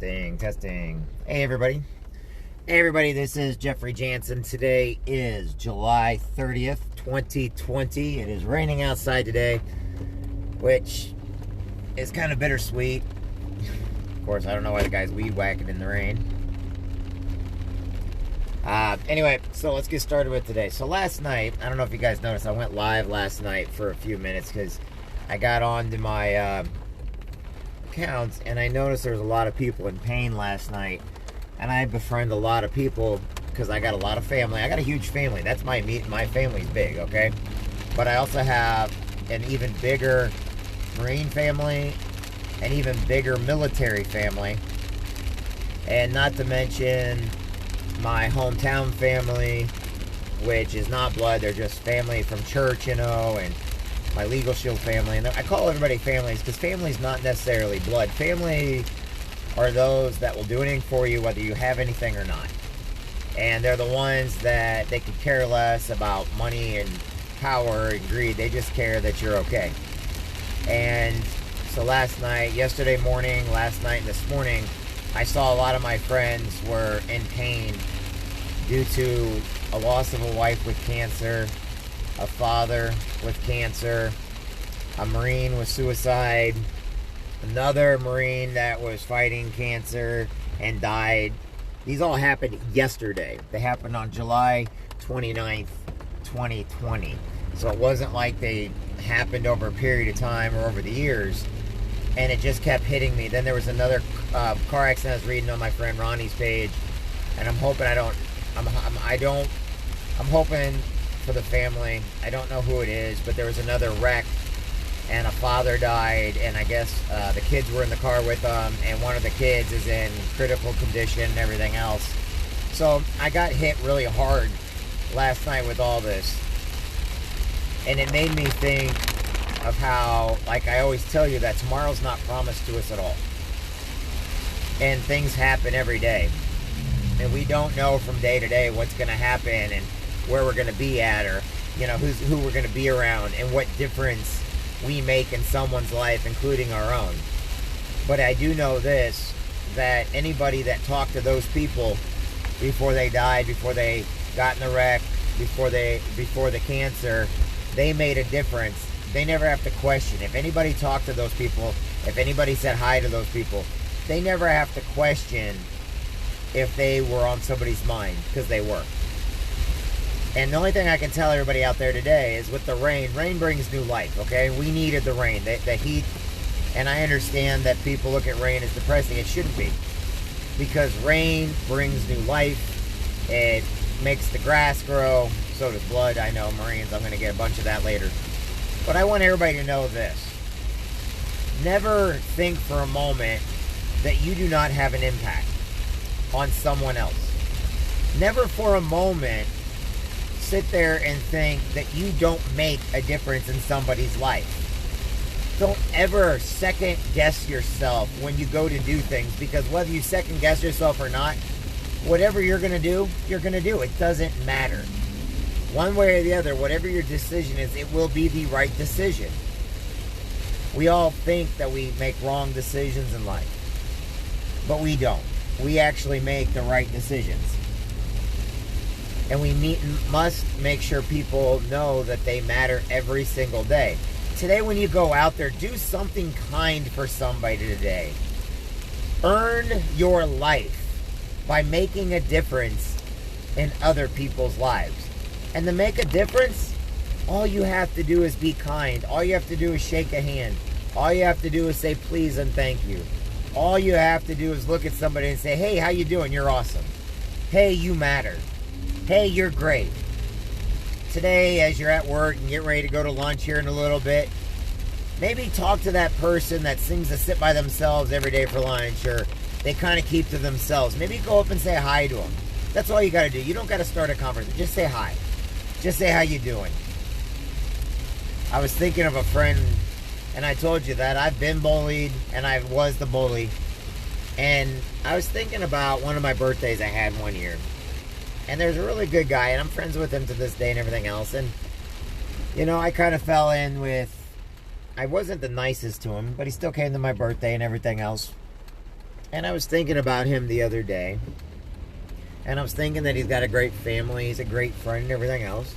Testing, testing. Hey, everybody. Hey, everybody, this is Jeffrey Jansen. Today is July 30th, 2020. It is raining outside today, which is kind of bittersweet. Of course, I don't know why the guy's weed whacking in the rain. Anyway, so let's get started with today. So last night, I don't know if you guys noticed, I went live last night for a few minutes because I got onto my accounts and I noticed there was a lot of people in pain last night. And I befriend a lot of people because I got a lot of family. I got a huge family. That's my family's big, okay? But I also have an even bigger Marine family, an even bigger military family, and not to mention my hometown family, which is not blood. They're just family from church, you know, and my Legal Shield family. And I call everybody families because family's not necessarily blood. Family are those that will do anything for you whether you have anything or not. And they're the ones that they could care less about money and power and greed. They just care that you're okay. And so last night, yesterday morning, last night and this morning, I saw a lot of my friends were in pain due to a loss of a wife with cancer, a father with cancer, a Marine with suicide, another Marine that was fighting cancer and died. These all happened yesterday. They happened on July 29th, 2020. So it wasn't like they happened over a period of time or over the years. And it just kept hitting me. Then there was another car accident I was reading on my friend Ronnie's page. And I'm hoping I'm hoping for the family. I don't know who it is, but there was another wreck. And a father died, and I guess the kids were in the car with them, and one of the kids is in critical condition and everything else. So I got hit really hard last night with all this. And it made me think of how, like I always tell you, that tomorrow's not promised to us at all. And things happen every day. And we don't know from day to day what's going to happen and where we're going to be at, or, you know, who we're going to be around and what difference we make in someone's life, including our own. But I do know this, that anybody that talked to those people before they died, before they got in the wreck, before the cancer, they made a difference. They never have to question. If anybody talked to those people, if anybody said hi to those people, they never have to question if they were on somebody's mind, because they were. And the only thing I can tell everybody out there today is with the rain brings new life, okay? We needed the rain, the heat, and I understand that people look at rain as depressing. It shouldn't be, because rain brings new life. It makes the grass grow. So does blood. I know, Marines, I'm going to get a bunch of that later. But I want everybody to know this. Never think for a moment that you do not have an impact on someone else. Never for a moment sit there and think that you don't make a difference in somebody's life. Don't ever second guess yourself when you go to do things, because whether you second guess yourself or not, whatever you're going to do, you're going to do. It doesn't matter. One way or the other, whatever your decision is, it will be the right decision. We all think that we make wrong decisions in life, but we don't. We actually make the right decisions. And we must make sure people know that they matter every single day. Today, when you go out there, do something kind for somebody today. Earn your life by making a difference in other people's lives. And to make a difference, all you have to do is be kind. All you have to do is shake a hand. All you have to do is say please and thank you. All you have to do is look at somebody and say, hey, how you doing? You're awesome. Hey, you matter. Hey, you're great. Today, as you're at work and get ready to go to lunch here in a little bit, maybe talk to that person that seems to sit by themselves every day for lunch, or they kind of keep to themselves. Maybe go up and say hi to them. That's all you got to do. You don't got to start a conversation. Just say hi. Just say how you doing. I was thinking of a friend, and I told you that I've been bullied, and I was the bully. And I was thinking about one of my birthdays I had one year. And there's a really good guy, and I'm friends with him to this day and everything else. And, you know, I kind of fell in with, I wasn't the nicest to him, but he still came to my birthday and everything else. And I was thinking about him the other day. And I was thinking that he's got a great family, he's a great friend and everything else.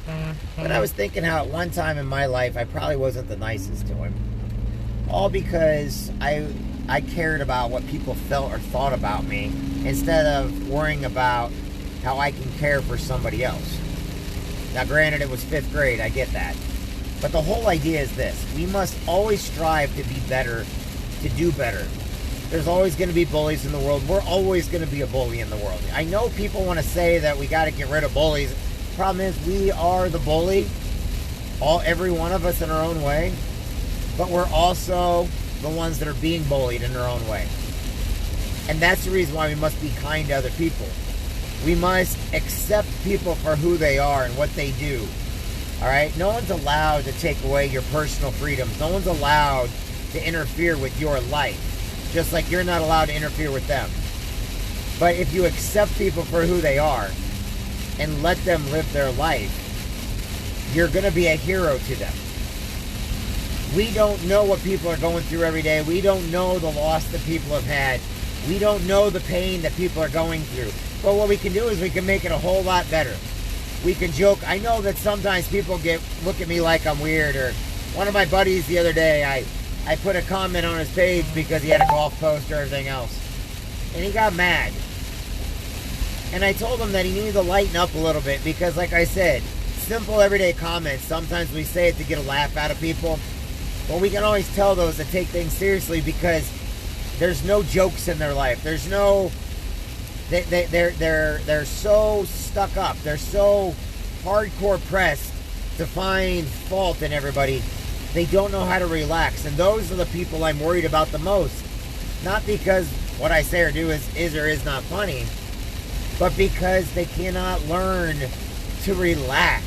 But I was thinking how at one time in my life, I probably wasn't the nicest to him. All because I cared about what people felt or thought about me instead of worrying about how I can care for somebody else. Now, granted, it was 5th grade, I get that. But the whole idea is this. We must always strive to be better, to do better. There's always going to be bullies in the world. We're always going to be a bully in the world. I know people want to say that we got to get rid of bullies. Problem is, we are the bully, every one of us in our own way. But we're also the ones that are being bullied in our own way. And that's the reason why we must be kind to other people. We must accept people for who they are and what they do. All right? No one's allowed to take away your personal freedoms. No one's allowed to interfere with your life, just like you're not allowed to interfere with them. But if you accept people for who they are and let them live their life, you're going to be a hero to them. We don't know what people are going through every day. We don't know the loss that people have had. We don't know the pain that people are going through. But what we can do is we can make it a whole lot better. We can joke. I know that sometimes people look at me like I'm weird. Or one of my buddies the other day, I put a comment on his page because he had a golf post or everything else. And he got mad. And I told him that he needed to lighten up a little bit because, like I said, simple everyday comments, sometimes we say it to get a laugh out of people. But we can always tell those that take things seriously because there's no jokes in their life. There's no... They're so stuck up. They're so hardcore pressed to find fault in everybody. They don't know how to relax. And those are the people I'm worried about the most. Not because what I say or do is or is not funny, but because they cannot learn to relax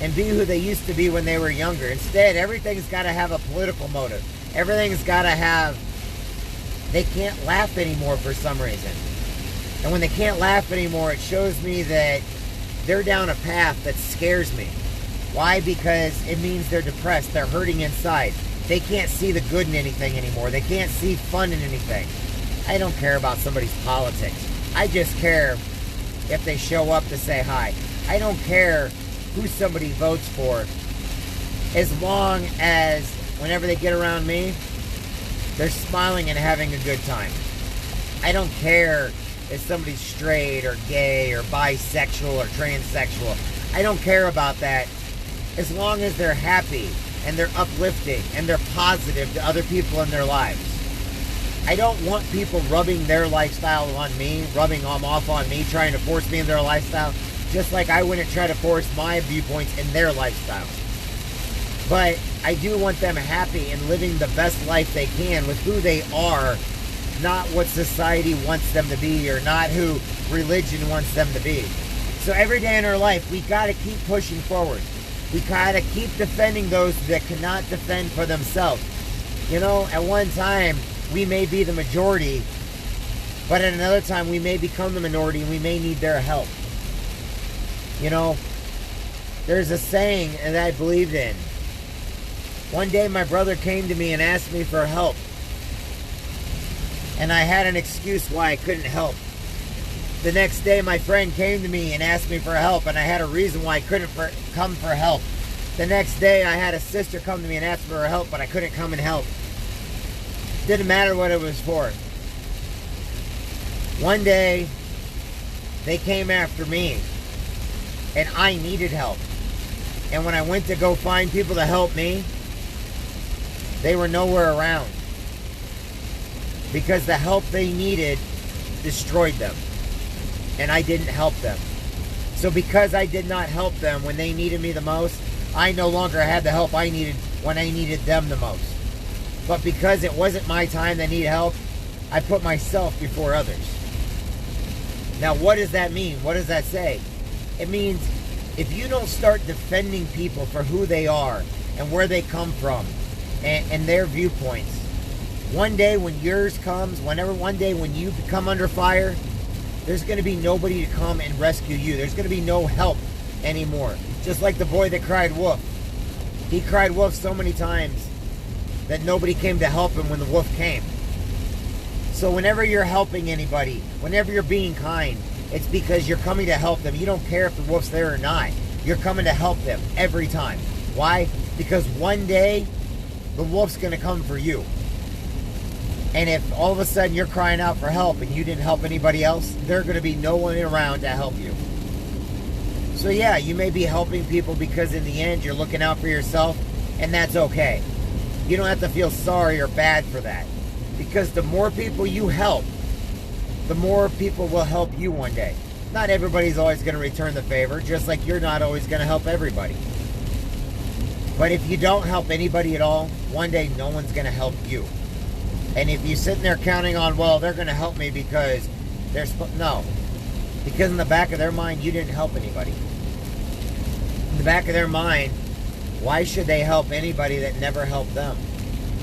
and be who they used to be when they were younger. Instead, everything's got to have a political motive. Everything's got to have... They can't laugh anymore for some reason. And when they can't laugh anymore, it shows me that they're down a path that scares me. Why? Because it means they're depressed. They're hurting inside. They can't see the good in anything anymore. They can't see fun in anything. I don't care about somebody's politics. I just care if they show up to say hi. I don't care who somebody votes for, as long as whenever they get around me, they're smiling and having a good time. I don't care if somebody's straight or gay or bisexual or transsexual. I don't care about that, as long as they're happy and they're uplifting and they're positive to other people in their lives. I don't want people rubbing their lifestyle on me, rubbing them off on me, trying to force me in their lifestyle, just like I wouldn't try to force my viewpoints in their lifestyle. But I do want them happy and living the best life they can with who they are, not what society wants them to be or not who religion wants them to be. So every day in our life, we got to keep pushing forward. We got to keep defending those that cannot defend for themselves. You know, at one time, we may be the majority, but at another time, we may become the minority and we may need their help. You know, there's a saying that I believed in. One day, my brother came to me and asked me for help. And I had an excuse why I couldn't help. The next day, my friend came to me and asked me for help, and I had a reason why I couldn't come for help. The next day, I had a sister come to me and ask for help, but I couldn't come and help. Didn't matter what it was for. One day, they came after me, and I needed help. And when I went to go find people to help me, they were nowhere around. Because the help they needed destroyed them. And I didn't help them. So because I did not help them when they needed me the most, I no longer had the help I needed when I needed them the most. But because it wasn't my time that needed help, I put myself before others. Now, what does that mean? What does that say? It means if you don't start defending people for who they are and where they come from and their viewpoints, one day when yours comes, one day when you come under fire, there's going to be nobody to come and rescue you. There's going to be no help anymore. Just like the boy that cried wolf. He cried wolf so many times that nobody came to help him when the wolf came. So whenever you're helping anybody, whenever you're being kind, it's because you're coming to help them. You don't care if the wolf's there or not. You're coming to help them every time. Why? Because one day, the wolf's going to come for you. And if all of a sudden you're crying out for help and you didn't help anybody else, there's going to be no one around to help you. So yeah, you may be helping people because in the end you're looking out for yourself, and that's okay. You don't have to feel sorry or bad for that. Because the more people you help, the more people will help you one day. Not everybody's always going to return the favor, just like you're not always going to help everybody. But if you don't help anybody at all, one day no one's going to help you. And if you're sitting there counting on, well, they're going to help me because they're no. Because in the back of their mind, you didn't help anybody. In the back of their mind, why should they help anybody that never helped them?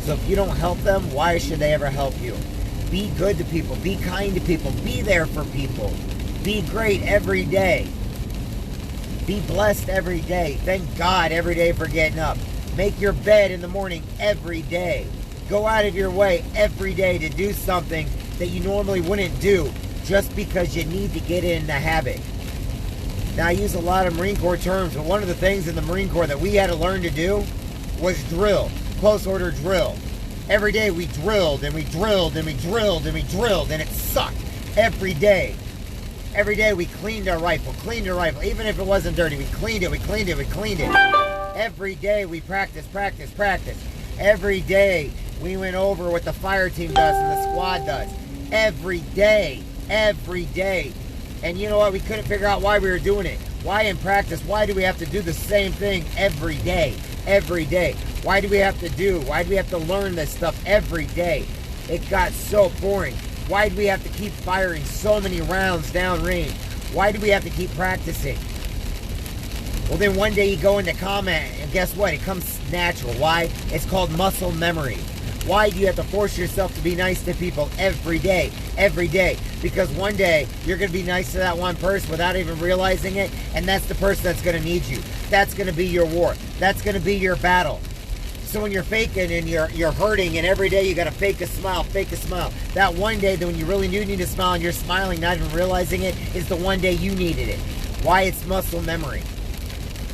So if you don't help them, why should they ever help you? Be good to people. Be kind to people. Be there for people. Be great every day. Be blessed every day. Thank God every day for getting up. Make your bed in the morning every day. Go out of your way every day to do something that you normally wouldn't do just because you need to get in the habit. Now, I use a lot of Marine Corps terms, but one of the things in the Marine Corps that we had to learn to do was drill. Close order drill. Every day we drilled and we drilled and we drilled and we drilled, and it sucked every day. Every day we cleaned our rifle. Even if it wasn't dirty, we cleaned it. Every day we practiced. Every day we went over what the fire team does and the squad does. Every day. And you know what? We couldn't figure out why we were doing it. Why in practice? Why do we have to do the same thing every day? Why do we have to learn this stuff every day? It got so boring. Why do we have to keep firing so many rounds downrange? Why do we have to keep practicing? Well, then one day you go into combat, and guess what? It comes natural. Why? It's called muscle memory. Why do you have to force yourself to be nice to people every day? Because one day you're going to be nice to that one person without even realizing it, and that's the person that's going to need you. That's going to be your war. That's going to be your battle. So when you're faking and you're hurting, and every day you got to fake a smile. That one day that when you really do need to smile and you're smiling, not even realizing it, is the one day you needed it. Why? It's muscle memory.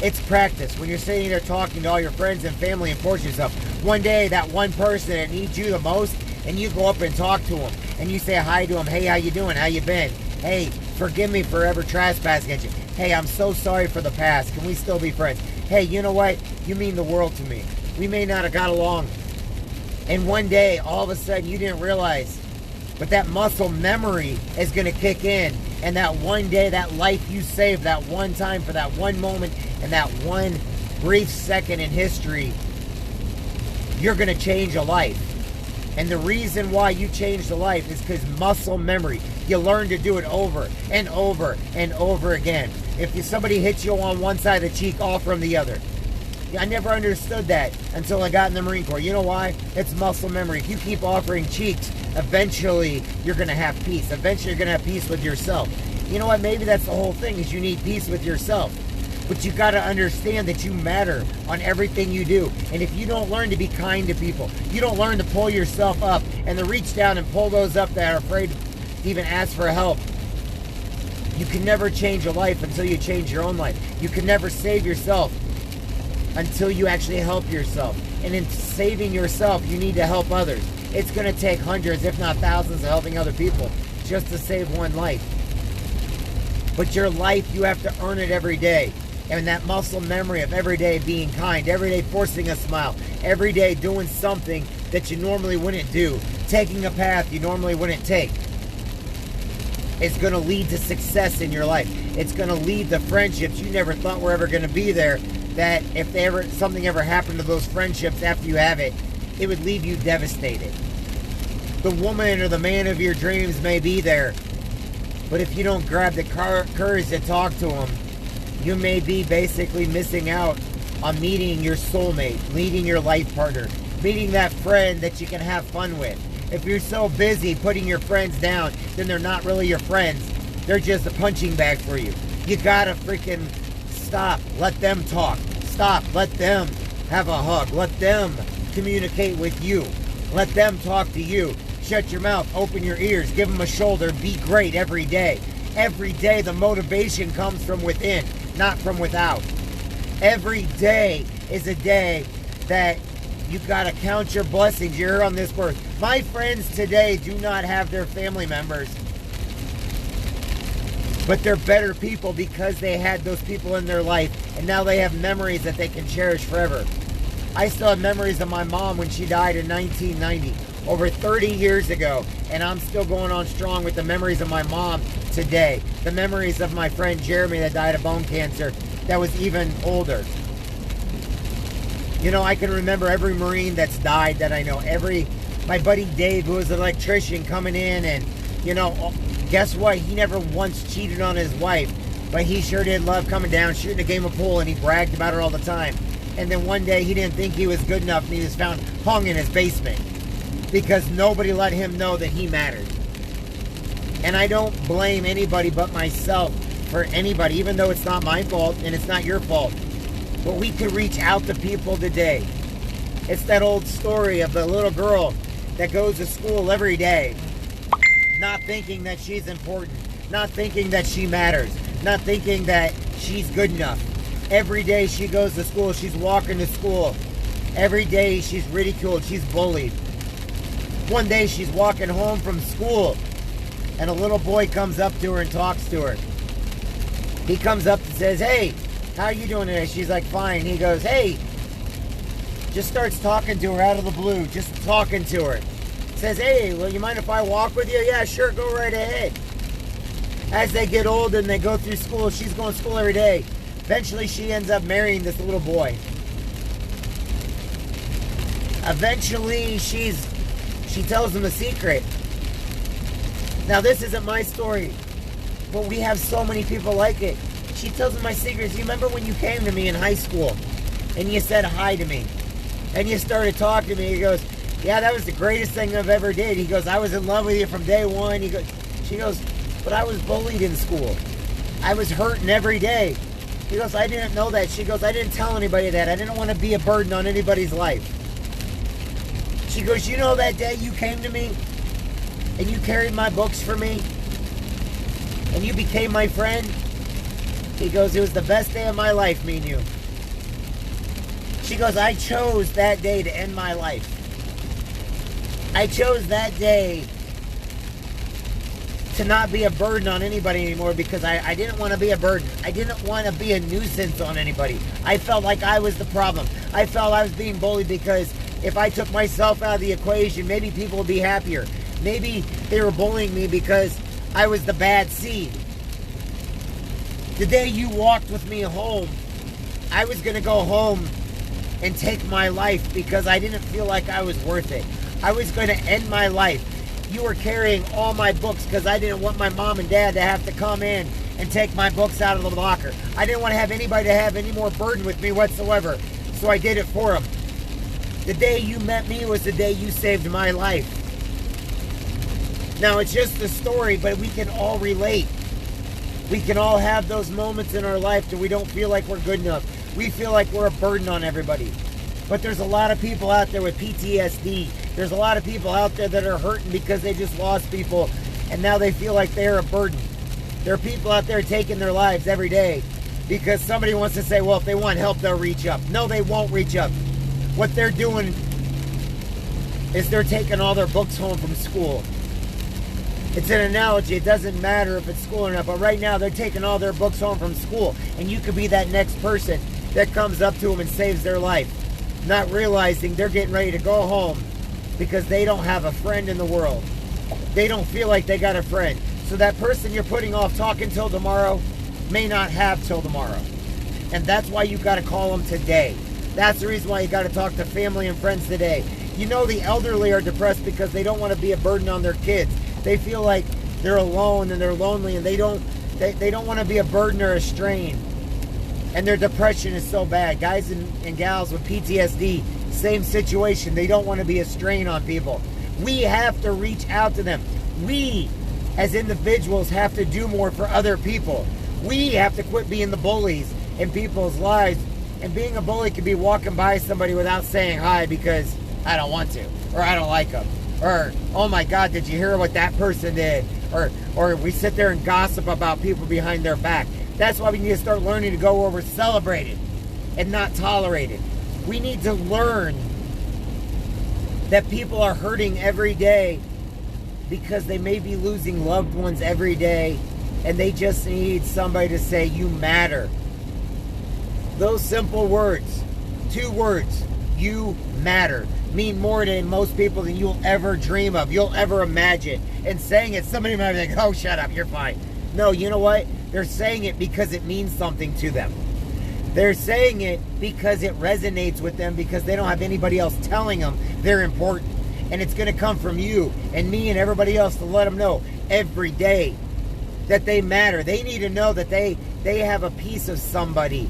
It's practice. When you're sitting there talking to all your friends and family and force yourself, one day that one person that needs you the most, and you go up and talk to them, and you say hi to them. Hey, how you doing? How you been? Hey, forgive me for ever trespassing against you. Hey, I'm so sorry for the past. Can we still be friends? Hey, you know what? You mean the world to me. We may not have got along. And one day, all of a sudden, you didn't realize. But that muscle memory is going to kick in. And that one day, that life you saved, that one time for that one moment, and that one brief second in history, you're going to change a life. And the reason why you changed a life is because muscle memory. You learn to do it over and over and over again. If somebody hits you on one side of the cheek, offer them the other. I never understood that until I got in the Marine Corps. You know why? It's muscle memory. If you keep offering cheeks, eventually you're going to have peace. Eventually you're going to have peace with yourself. You know what? Maybe that's the whole thing, is you need peace with yourself. But you got to understand that you matter on everything you do. And if you don't learn to be kind to people, you don't learn to pull yourself up and to reach down and pull those up that are afraid to even ask for help, you can never change a life until you change your own life. You can never save yourself until you actually help yourself. And in saving yourself, you need to help others. It's going to take hundreds, if not thousands, of helping other people just to save one life. But your life, you have to earn it every day. And that muscle memory of every day being kind, every day forcing a smile, every day doing something that you normally wouldn't do, taking a path you normally wouldn't take, it's going to lead to success in your life. It's going to lead to friendships you never thought were ever going to be there, that if something ever happened to those friendships after you have it, it would leave you devastated. The woman or the man of your dreams may be there, but if you don't grab the courage to talk to them, you may be basically missing out on meeting your soulmate, meeting your life partner, meeting that friend that you can have fun with. If you're so busy putting your friends down, then they're not really your friends. They're just a punching bag for you. You gotta freaking stop. Let them talk. Stop. Let them have a hug. Let them communicate with you. Let them talk to you. Shut your mouth, open your ears, give them a shoulder, be great every day. Every day the motivation comes from within, not from without. Every day is a day that you gotta count your blessings. You're here on this earth. My friends today do not have their family members, but they're better people because they had those people in their life, and now they have memories that they can cherish forever. I still have memories of my mom when she died in 1990, over 30 years ago, and I'm still going on strong with the memories of my mom today. The memories of my friend Jeremy that died of bone cancer that was even older. You know, I can remember every Marine that's died that I know. My buddy Dave, who was an electrician, coming in, and, you know, guess what? He never once cheated on his wife, but he sure did love coming down, shooting a game of pool, and he bragged about her all the time. And then one day he didn't think he was good enough, and he was found hung in his basement because nobody let him know that he mattered. And I don't blame anybody but myself for anybody, even though it's not my fault and it's not your fault. But we could reach out to people today. It's that old story of the little girl that goes to school every day, not thinking that she's important, not thinking that she matters, not thinking that she's good enough. Every day she goes to school, she's walking to school. Every day she's ridiculed, she's bullied. One day she's walking home from school, and a little boy comes up to her and talks to her. He comes up and says, "Hey, how are you doing today?" She's like, "Fine." He goes, "Hey," just starts talking to her out of the blue, just talking to her. Says, "Hey, well, you mind if I walk with you?" "Yeah, sure, go right ahead." As they get older and they go through school, she's going to school every day. Eventually, she ends up marrying this little boy. Eventually, she tells him a secret. Now, this isn't my story, but we have so many people like it. She tells him my secrets. You remember when you came to me in high school and you said hi to me and you started talking to me? He goes, "Yeah, that was the greatest thing I've ever did." He goes, "I was in love with you from day one." She goes, "But I was bullied in school. I was hurting every day." He goes, "I didn't know that." She goes, "I didn't tell anybody that. I didn't want to be a burden on anybody's life." She goes, "You know that day you came to me and you carried my books for me and you became my friend?" He goes, "It was the best day of my life, me and you." She goes, "I chose that day to end my life. I chose that day to not be a burden on anybody anymore because I didn't want to be a burden. I didn't want to be a nuisance on anybody. I felt like I was the problem. I felt I was being bullied because if I took myself out of the equation, maybe people would be happier. Maybe they were bullying me because I was the bad seed. The day you walked with me home, I was going to go home and take my life because I didn't feel like I was worth it. I was going to end my life. You were carrying all my books because I didn't want my mom and dad to have to come in and take my books out of the locker. I didn't want to have anybody to have any more burden with me whatsoever, so I did it for them. The day you met me was the day you saved my life. Now, it's just a story, but we can all relate. We can all have those moments in our life that we don't feel like we're good enough. We feel like we're a burden on everybody. But there's a lot of people out there with PTSD. There's a lot of people out there that are hurting because they just lost people and now they feel like they're a burden. There are people out there taking their lives every day because somebody wants to say, well, if they want help, they'll reach up. No, they won't reach up. What they're doing is they're taking all their books home from school. It's an analogy. It doesn't matter if it's school or not, but right now they're taking all their books home from school, and you could be that next person that comes up to them and saves their life, not realizing they're getting ready to go home because they don't have a friend in the world. They don't feel like they got a friend. So that person you're putting off talking till tomorrow may not have till tomorrow. And that's why you got to call them today. That's the reason why you got to talk to family and friends today. You know, the elderly are depressed because they don't want to be a burden on their kids. They feel like they're alone and they're lonely, and they don't want to be a burden or a strain. And their depression is so bad. Guys and gals with PTSD, same situation. They don't want to be a strain on people. We have to reach out to them. We, as individuals, have to do more for other people. We have to quit being the bullies in people's lives. And being a bully could be walking by somebody without saying hi because I don't want to, or I don't like them. Or, oh my God, did you hear what that person did? Or we sit there and gossip about people behind their back. That's why we need to start learning to go where we're celebrated and not tolerated. We need to learn that people are hurting every day because they may be losing loved ones every day, and they just need somebody to say, you matter. Those simple words, 2 words, you matter, mean more to most people than you'll ever dream of, you'll ever imagine. And saying it, somebody might be like, oh, shut up, you're fine. No, you know what? They're saying it because it means something to them. They're saying it because it resonates with them, because they don't have anybody else telling them they're important. And it's going to come from you and me and everybody else to let them know every day that they matter. They need to know that they have a piece of somebody,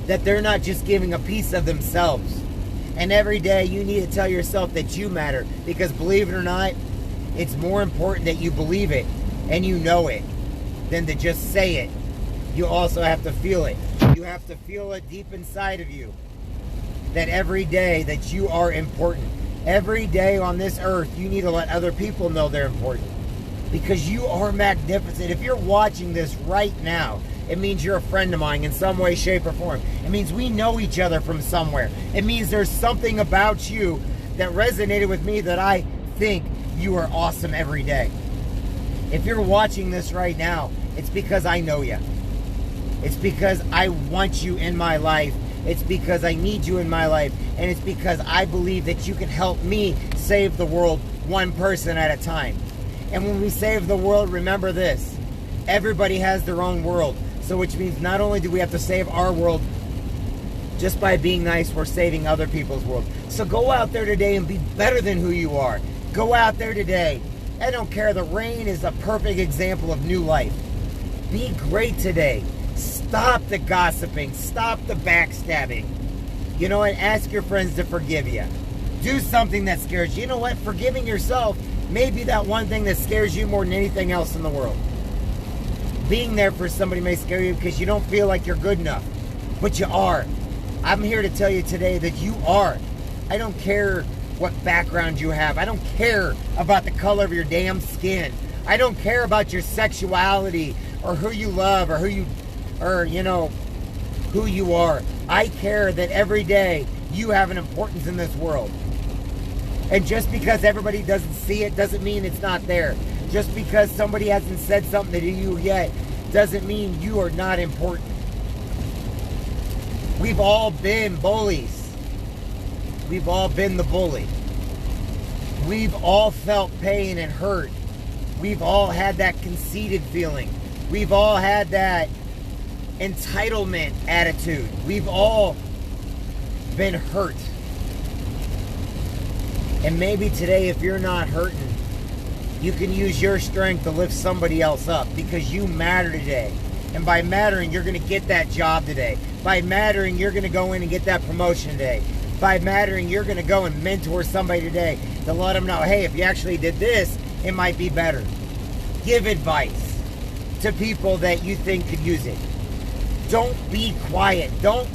that they're not just giving a piece of themselves. And every day you need to tell yourself that you matter, because believe it or not, it's more important that you believe it and you know it than to just say it. You also have to feel it. You have to feel it deep inside of you, that every day that you are important. Every day on this earth, you need to let other people know they're important, because you are magnificent. If you're watching this right now, it means you're a friend of mine in some way, shape, or form. It means we know each other from somewhere. It means there's something about you that resonated with me, that I think you are awesome every day. If you're watching this right now, it's because I know you. It's because I want you in my life. It's because I need you in my life. And it's because I believe that you can help me save the world one person at a time. And when we save the world, remember this: everybody has their own world. So which means not only do we have to save our world just by being nice, we're saving other people's world. So go out there today and be better than who you are. Go out there today. I don't care. The rain is a perfect example of new life. Be great today. Stop the gossiping. Stop the backstabbing. You know what? Ask your friends to forgive you. Do something that scares you. You know what? Forgiving yourself may be that one thing that scares you more than anything else in the world. Being there for somebody may scare you because you don't feel like you're good enough. But you are. I'm here to tell you today that you are. I don't care what background you have. I don't care about the color of your damn skin. I don't care about your sexuality or who you love or who you are. I care that every day you have an importance in this world. And just because everybody doesn't see it doesn't mean it's not there. Just because somebody hasn't said something to you yet doesn't mean you are not important. We've all been bullies. We've all been the bully. We've all felt pain and hurt. We've all had that conceited feeling. We've all had that entitlement attitude. We've all been hurt. And maybe today, if you're not hurting, you can use your strength to lift somebody else up, because you matter today. And by mattering, you're going to get that job today. By mattering, you're going to go in and get that promotion today. By mattering, you're going to go and mentor somebody today to let them know, hey, if you actually did this, it might be better. Give advice to people that you think could use it. Don't be quiet. Don't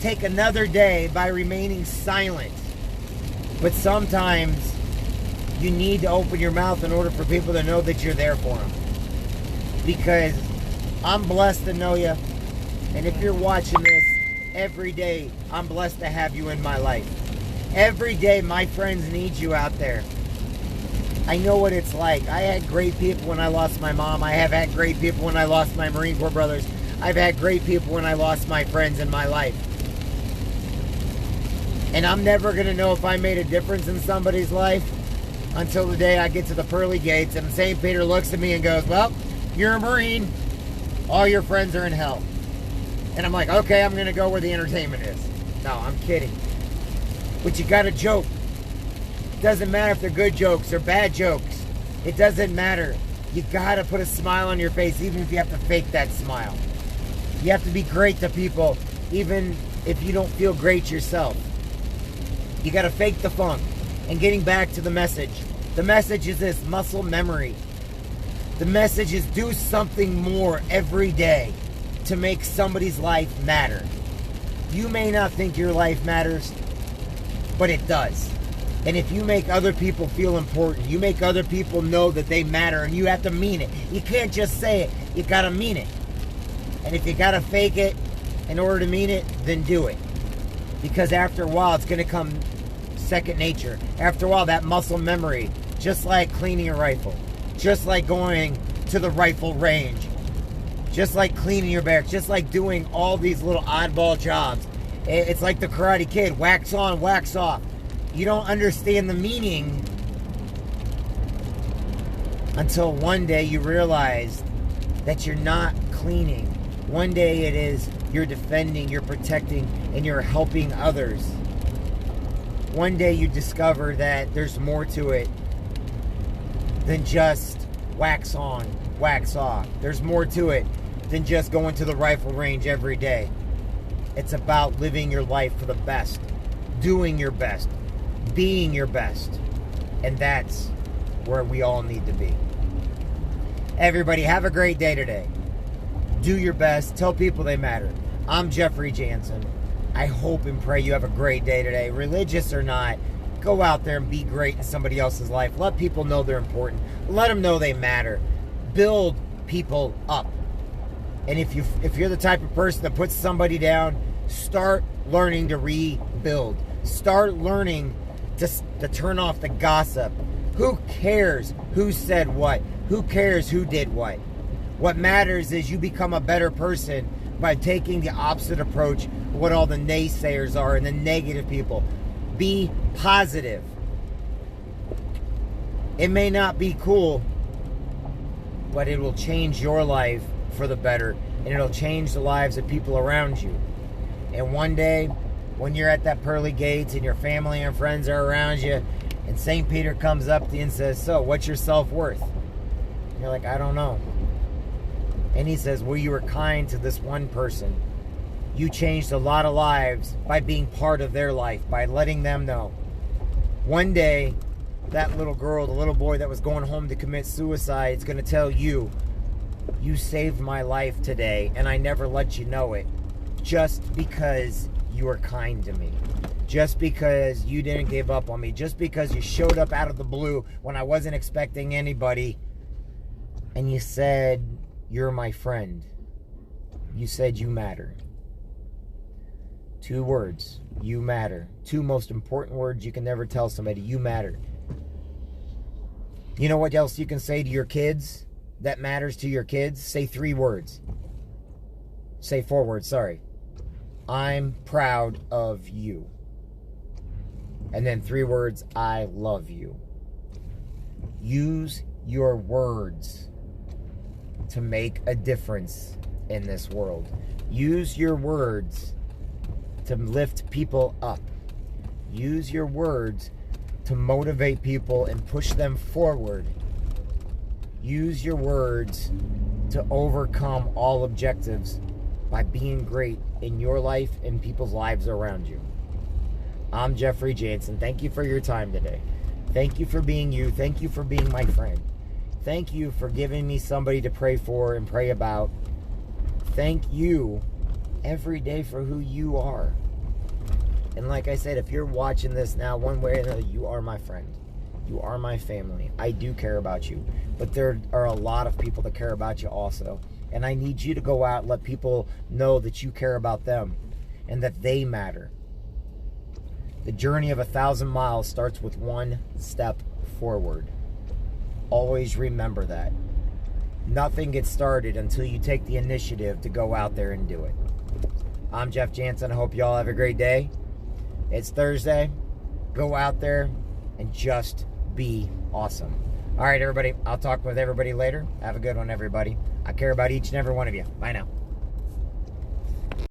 take another day by remaining silent. But sometimes you need to open your mouth in order for people to know that you're there for them. Because I'm blessed to know you. And if you're watching this every day, I'm blessed to have you in my life. Every day, my friends need you out there. I know what it's like. I had great people when I lost my mom. I have had great people when I lost my Marine Corps brothers. I've had great people when I lost my friends in my life. And I'm never going to know if I made a difference in somebody's life until the day I get to the pearly gates and St. Peter looks at me and goes, well, you're a Marine. All your friends are in hell. And I'm like, okay, I'm going to go where the entertainment is. No, I'm kidding. But you got to joke. It doesn't matter if they're good jokes or bad jokes. It doesn't matter. You got to put a smile on your face, even if you have to fake that smile. You have to be great to people, even if you don't feel great yourself. You got to fake the funk. And getting back to the message. The message is this: muscle memory. The message is do something more every day to make somebody's life matter. You may not think your life matters, but it does. And if you make other people feel important, you make other people know that they matter, and you have to mean it. You can't just say it, you gotta mean it. And if you gotta fake it in order to mean it, then do it. Because after a while, it's gonna come second nature. After a while, that muscle memory, just like cleaning a rifle, just like going to the rifle range, just like cleaning your barracks, just like doing all these little oddball jobs. It's like the Karate Kid, wax on, wax off. You don't understand the meaning until one day you realize that you're not cleaning. One day it is you're defending, you're protecting, and you're helping others. One day you discover that there's more to it than just wax on, wax off. There's more to it than just going to the rifle range every day. It's about living your life for the best, doing your best, being your best. And that's where we all need to be. Everybody, have a great day today. Do your best. Tell people they matter. I'm Jeffrey Jansen. I hope and pray you have a great day today. Religious or not, go out there and be great in somebody else's life. Let people know they're important. Let them know they matter. Build people up. And if you're the type of person that puts somebody down, start learning to rebuild. Start learning to turn off the gossip. Who cares who said what? Who cares who did what? What matters is you become a better person by taking the opposite approach of what all the naysayers are and the negative people. Be positive. It may not be cool, but it will change your life for the better, and it'll change the lives of people around you. And one day, when you're at that pearly gates and your family and friends are around you, and St. Peter comes up to you and says, so, what's your self-worth? And you're like, I don't know. And he says, well, you were kind to this one person. You changed a lot of lives by being part of their life, by letting them know. One day, that little girl, the little boy that was going home to commit suicide is going to tell you, you saved my life today, and I never let you know it, just because you were kind to me. Just because you didn't give up on me. Just because you showed up out of the blue when I wasn't expecting anybody, and you said, you're my friend. You said you matter. 2 words, you matter. 2 most important words you can never tell somebody, you matter. You know what else you can say to your kids that matters to your kids? Say 3 words. Say 4 words, sorry. I'm proud of you. And then 3 words, I love you. Use your words to make a difference in this world. Use your words to lift people up. Use your words to motivate people and push them forward. Use your words to overcome all objectives by being great in your life and people's lives around you. I'm Jeffrey Jansen. Thank you for your time today. Thank you for being you. Thank you for being my friend. Thank you for giving me somebody to pray for and pray about. Thank you every day for who you are. And like I said, if you're watching this now, one way or another, you are my friend. You are my family. I do care about you. But there are a lot of people that care about you also. And I need you to go out and let people know that you care about them and that they matter. The journey of 1,000 miles starts with 1 step forward. Always remember that. Nothing gets started until you take the initiative to go out there and do it. I'm Jeff Jansen. I hope you all have a great day. It's Thursday. Go out there and just be awesome. All right, everybody. I'll talk with everybody later. Have a good one, everybody. I care about each and every one of you. Bye now.